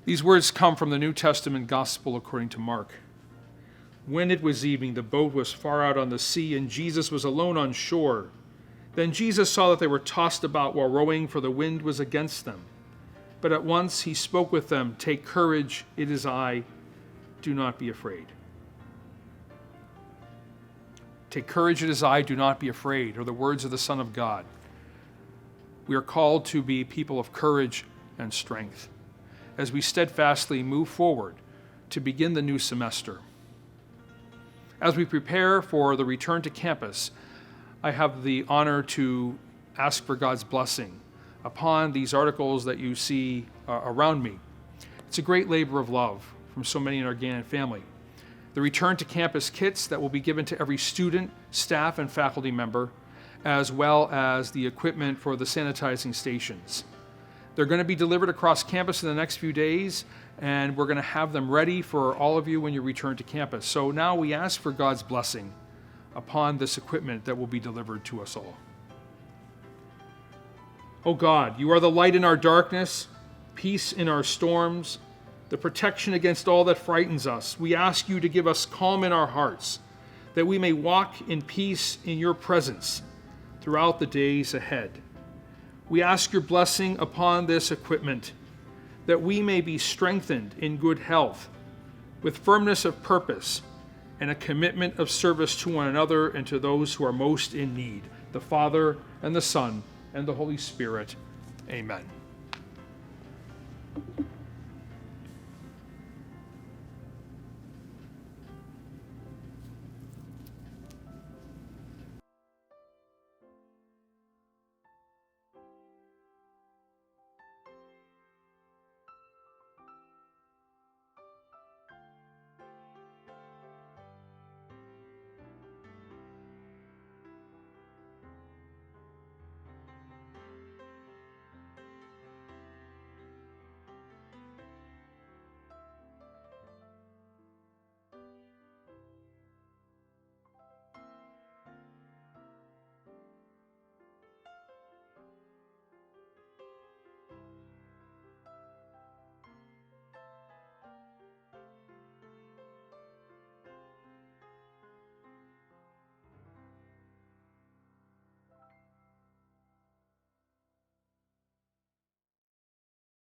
These words come from the New Testament Gospel according to Mark. When it was evening, the boat was far out on the sea, and Jesus was alone on shore. Then Jesus saw that they were tossed about while rowing, for the wind was against them. But at once he spoke with them, "Take courage, it is I. Do not be afraid." Take courage, it is I. Do not be afraid, are the words of the Son of God. We are called to be people of courage and strength as we steadfastly move forward to begin the new semester. As we prepare for the return to campus, I have the honor to ask for God's blessing upon these articles that you see around me. It's a great labor of love from so many in our Gannon family. The return to campus kits that will be given to every student, staff, and faculty member, as well as the equipment for the sanitizing stations. They're going to be delivered across campus in the next few days, and we're going to have them ready for all of you when you return to campus. So now we ask for God's blessing upon this equipment that will be delivered to us all. Oh God, you are the light in our darkness, peace in our storms, the protection against all that frightens us. We ask you to give us calm in our hearts, that we may walk in peace in your presence throughout the days ahead. We ask your blessing upon this equipment, that we may be strengthened in good health, with firmness of purpose and a commitment of service to one another and to those who are most in need, the Father and the Son and the Holy Spirit. Amen.